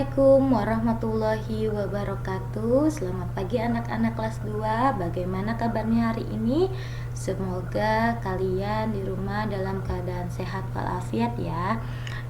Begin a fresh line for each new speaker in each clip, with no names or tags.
Assalamualaikum warahmatullahi wabarakatuh. Selamat pagi anak-anak kelas 2. Bagaimana kabarnya hari ini? Semoga kalian di rumah dalam keadaan sehat walafiat ya,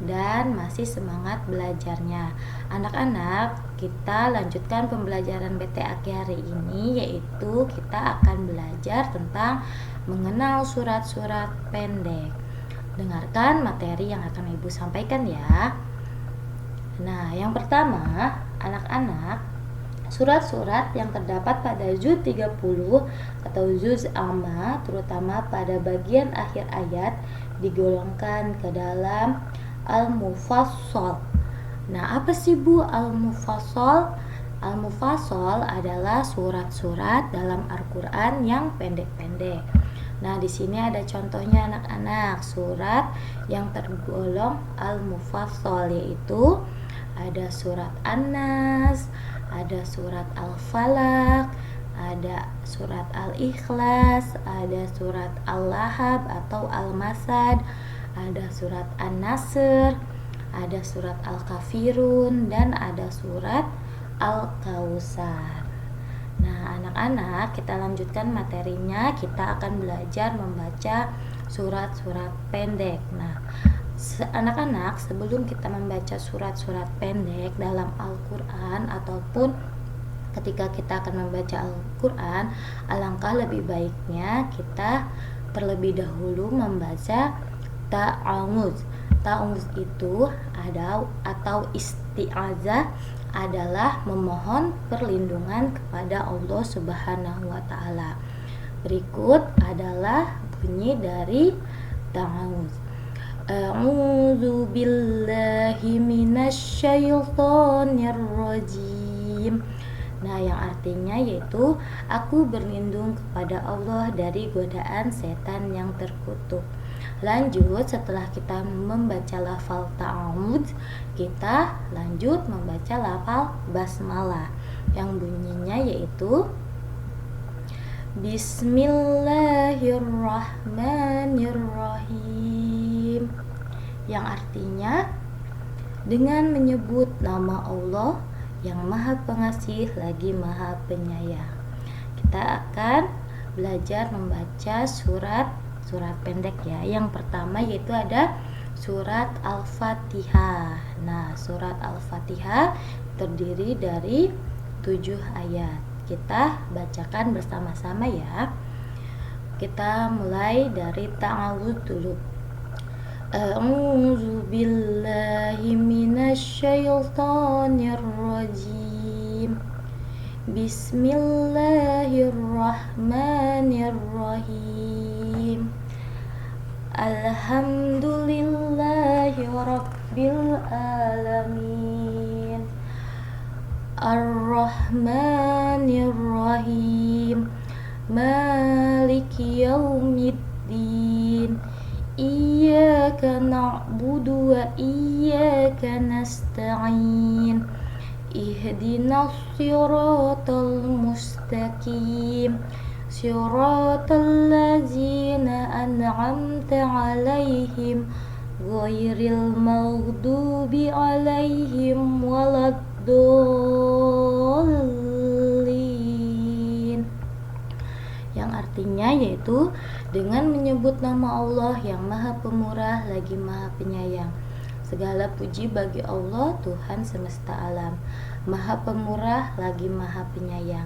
dan masih semangat belajarnya. Anak-anak, kita lanjutkan pembelajaran BTAK hari ini, yaitu kita akan belajar tentang mengenal surat-surat pendek. Dengarkan materi yang akan Ibu sampaikan ya. Nah, yang pertama, anak-anak, surat-surat yang terdapat pada juz 30 atau juz amma, terutama pada bagian akhir ayat, digolongkan ke dalam al-mufassal. Nah, apa sih Bu al-mufassal? Al-mufassal adalah surat-surat dalam Al-Qur'an yang pendek-pendek. Nah, di sini ada contohnya anak-anak, surat yang tergolong al-mufassal, yaitu ada surat An-Nas, ada surat Al-Falaq, ada surat Al-Ikhlas, ada surat Al-Lahab atau Al-Masad, ada surat An-Nasr, ada surat Al-Kafirun, dan ada surat Al-Kautsar. Nah, anak-anak, kita lanjutkan materinya. Kita akan belajar membaca surat-surat pendek. Nah, anak-anak, sebelum kita membaca surat-surat pendek dalam Al-Quran ataupun ketika kita akan membaca Al-Quran, alangkah lebih baiknya kita terlebih dahulu membaca ta'awudz. Ta'awudz itu atau isti'azah adalah memohon perlindungan kepada Allah Subhanahu wa taala. Berikut adalah bunyi dari ta'awudz. A'udzu billahi minasyaitonir rajim. Nah, yang artinya yaitu aku berlindung kepada Allah dari godaan setan yang terkutuk. Lanjut, setelah kita membaca lafal ta'awudz, kita lanjut membaca lafal basmalah yang bunyinya yaitu Bismillahirrahmanirrahim, yang artinya dengan menyebut nama Allah yang Maha Pengasih lagi Maha Penyayang. Kita akan belajar membaca surat pendek ya. Yang pertama yaitu ada surat Al-Fatihah. Nah, surat Al-Fatihah terdiri dari 7 ayat. Kita bacakan bersama-sama ya. Kita mulai dari ta'awudz dulu. A'udzu billahi minasyaitonir rajim. Bismillahirrahmanirrahim. Alhamdulillahi rabbil alamin. Ar-Rahmanir-Rahim. Maliki yaumiddin. Iyyaka na'budu wa iyyaka nasta'in. Ihdinas siratal mustaqim. Siratal ladzina an'amta 'alaihim ghairil maghdubi 'alaihim waladdallin. Yang artinya yaitu dengan menyebut nama Allah yang Maha Pemurah lagi Maha Penyayang. Segala puji bagi Allah, Tuhan semesta alam, Maha Pemurah lagi Maha Penyayang,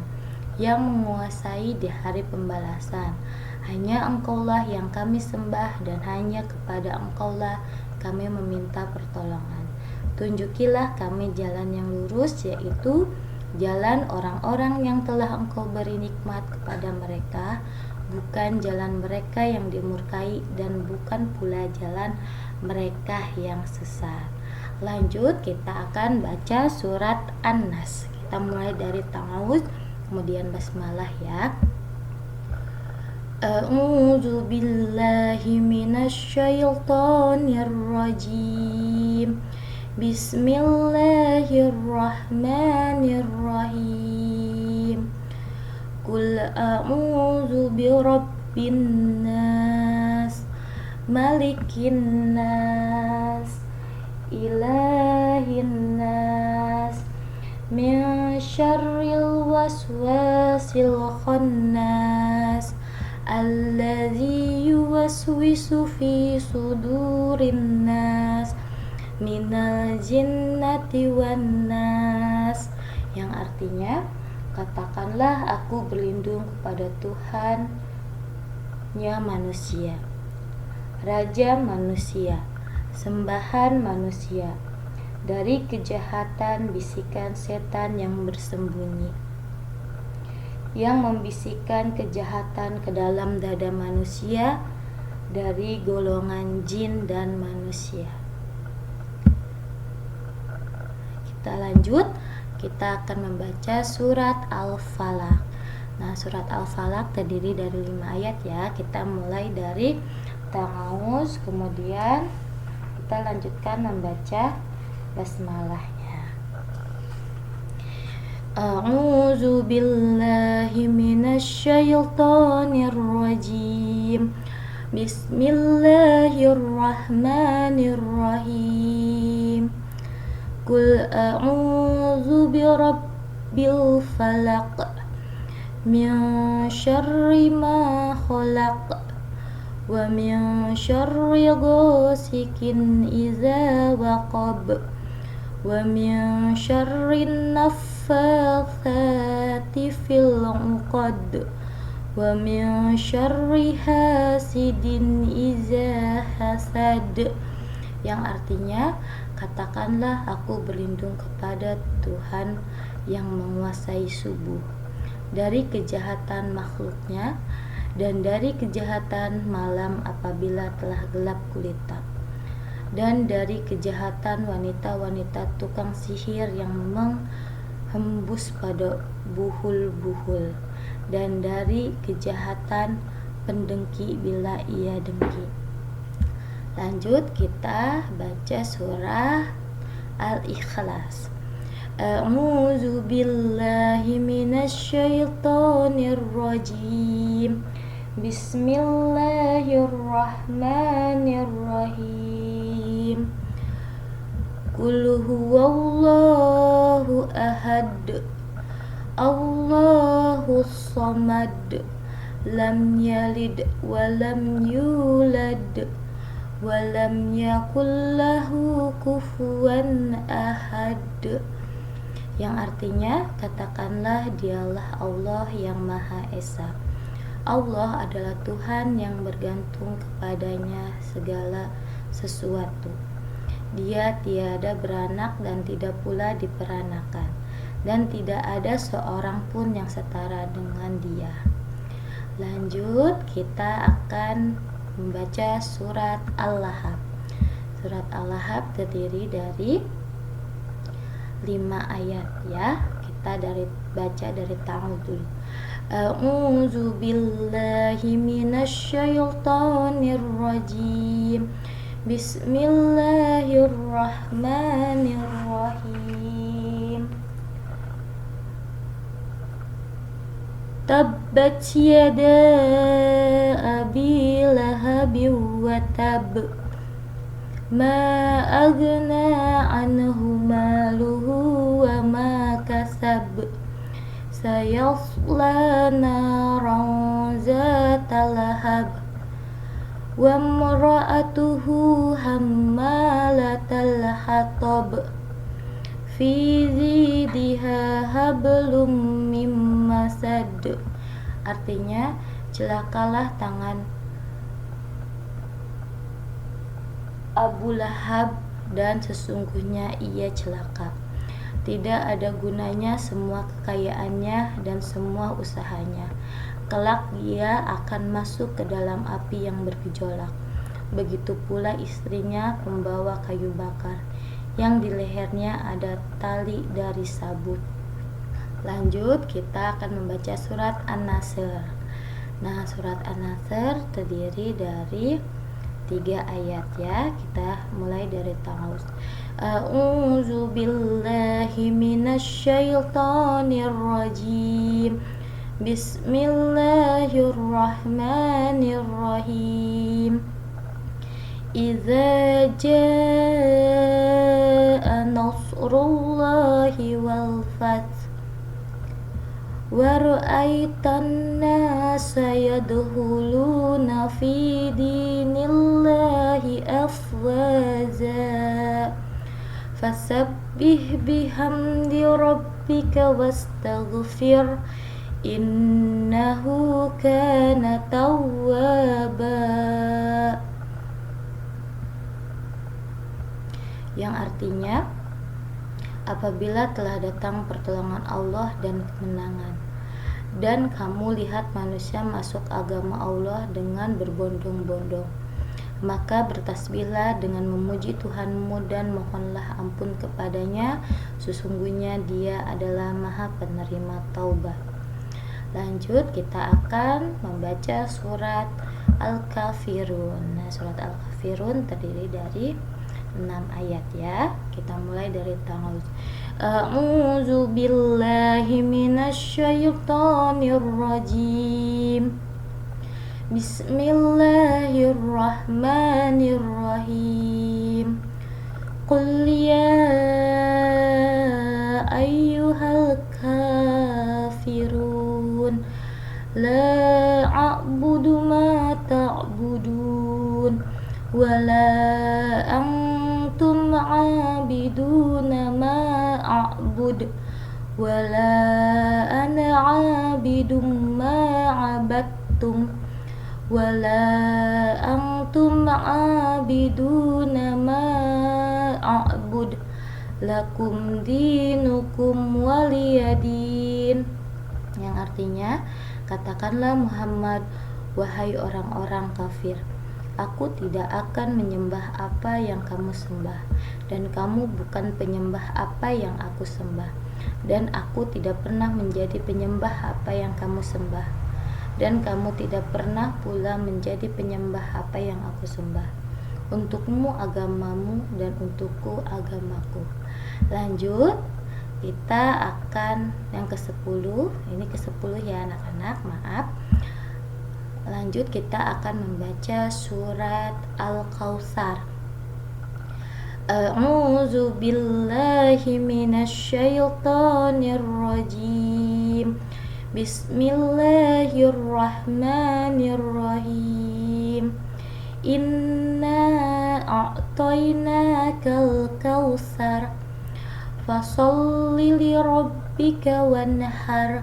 yang menguasai di hari pembalasan. Hanya Engkaulah yang kami sembah dan hanya kepada Engkaulah kami meminta pertolongan. Tunjukilah kami jalan yang lurus, yaitu jalan orang-orang yang telah Engkau beri nikmat kepada mereka, bukan jalan mereka yang dimurkai dan bukan pula jalan mereka yang sesat. Lanjut, kita akan baca surat An-Nas. Kita mulai dari ta'awudz kemudian basmalah ya. A'udzu billahi minasyaitonir rajim. Bismillahirrahmanirrahim. Qul a'udzu birabbin nas, malikin nas, ilahin nas, syarril waswasil khannas alladzi yuwaswisu fi sudurin nas minal jinnati wan nas, yang artinya katakanlah aku berlindung kepada Tuhannya manusia, Raja manusia, sembahan manusia, dari kejahatan bisikan setan yang bersembunyi, yang membisikkan kejahatan ke dalam dada manusia dari golongan jin dan manusia. Kita lanjut, kita akan membaca surat Al-Falaq. Nah, surat Al-Falaq terdiri dari 5 ayat ya. Kita mulai dari Ta'awuz, kemudian kita lanjutkan membaca basmalahnya. A'udzu billahi minasyaitonir rajim. Bismillahirrahmanirrahim. Qul a'udzu birabbil falaq min syarri ma khalaq wa min syarri ghasikin idza waqab wa min syarri naffatsati fil 'uqad wa min syarri hasidin idza hasad, yang artinya katakanlah aku berlindung kepada Tuhan yang menguasai subuh, dari kejahatan makhluknya dan dari kejahatan malam apabila telah gelap gulita, dan dari kejahatan wanita-wanita tukang sihir yang menghembus pada buhul-buhul, dan dari kejahatan pendengki bila ia dengki. Lanjut kita baca surah Al-Ikhlas. A'udzu billahi minasyaitonir rajim. Bismillahirrahmanirrahim. Qul huwallahu ahad. Allahus samad. Lam yalid wa lam yulad wa lam yakul lahu kufuwan ahad, yang artinya katakanlah dialah Allah yang Maha Esa. Allah adalah Tuhan yang bergantung kepadanya segala sesuatu. Dia tiada beranak dan tidak pula diperanakan, dan tidak ada seorang pun yang setara dengan Dia. Lanjut, kita akan membaca surat Al-Lahab. Surat Al-Lahab terdiri dari 5 ayat ya. Kita baca dari ta'awudz dulu. A'udzu billahi minasyaitonir rajim. Bismillahirrahmanirrahim. Tabbat yada abi lahabin wa tab. Ma aghna anhu maluhu wa ma kasab. Sayasla naran zata lahab. Wa imra'atuhu hammalatal hatab. Fi zidha hablum mim masad. Artinya, celakalah tangan Abu Lahab, dan sesungguhnya ia celaka. Tidak ada gunanya semua kekayaannya dan semua usahanya. Kelak dia akan masuk ke dalam api yang bergejolak. Begitu pula istrinya pembawa kayu bakar, yang di lehernya ada tali dari sabut. Lanjut, kita akan membaca surat An-Nasr. Nah, surat An-Nasr terdiri dari 3 ayat ya. Kita mulai dari ta'awuz. A'udzu billahi minasyaitonir rajim. Bismillahirrahmanirrahim. Idza jaa nasrullahi wal fath wa ra'aitan nasa yadkhuluna fi dinillahi afwaja fasabbih bihamdi rabbika wastaghfir innahu kana tawwaba, yang artinya apabila telah datang pertolongan Allah dan kemenangan, dan kamu lihat manusia masuk agama Allah dengan berbondong-bondong, maka bertasbihlah dengan memuji Tuhanmu dan mohonlah ampun kepadanya, sesungguhnya Dia adalah Maha Penerima Taubat. Lanjut, kita akan membaca surat Al-Kafirun. Nah, surat Al-Kafirun terdiri dari 6 ayat ya. Kita mulai dari ta'awuz. A'udzu billahi minasyaitonir rajim. Bismillahirrahmanirrahim. Qul ya ayyuhal kafirun la a'budu ma ta'budun wala antum 'abiduna ma a'bud wala ana 'abidum ma 'abadtum wala antum 'abiduna ma a'bud lakum dinukum waliyadin, yang artinya katakanlah Muhammad, wahai orang-orang kafir, aku tidak akan menyembah apa yang kamu sembah, dan kamu bukan penyembah apa yang aku sembah, dan aku tidak pernah menjadi penyembah apa yang kamu sembah, dan kamu tidak pernah pula menjadi penyembah apa yang aku sembah. Untukmu agamamu dan untukku agamaku. Lanjut, kita akan yang ke-10. Ini ke-10 ya anak-anak, maaf. Lanjut, kita akan membaca surat Al-Kautsar. A'udzu billahi minasyaitonir rajim. Bismillahirrahmanirrahim. Inna a'tainakal kautsar fasolli li rabbika wanhar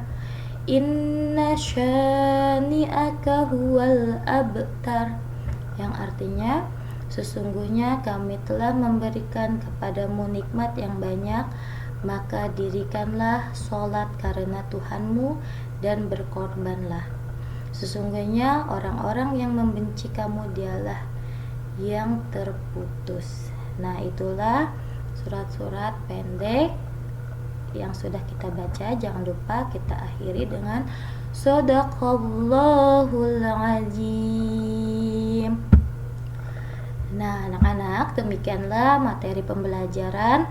inna syani'aka huwal abtar, yang artinya sesungguhnya kami telah memberikan kepadamu nikmat yang banyak, maka dirikanlah sholat karena Tuhanmu dan berkorbanlah. Sesungguhnya orang-orang yang membenci kamu dialah yang terputus. Nah, itulah surat-surat pendek yang sudah kita baca. Jangan lupa kita akhiri dengan Shadaqallahul Azim. Nah, anak-anak, demikianlah materi pembelajaran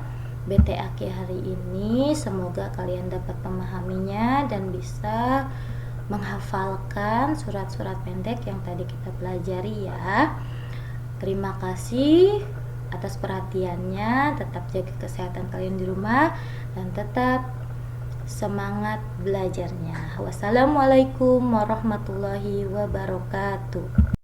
BTAK hari ini. Semoga kalian dapat memahaminya dan bisa menghafalkan surat-surat pendek yang tadi kita pelajari ya. Terima kasih atas perhatiannya. Tetap jaga kesehatan kalian di rumah dan tetap semangat belajarnya. Wassalamualaikum warahmatullahi wabarakatuh.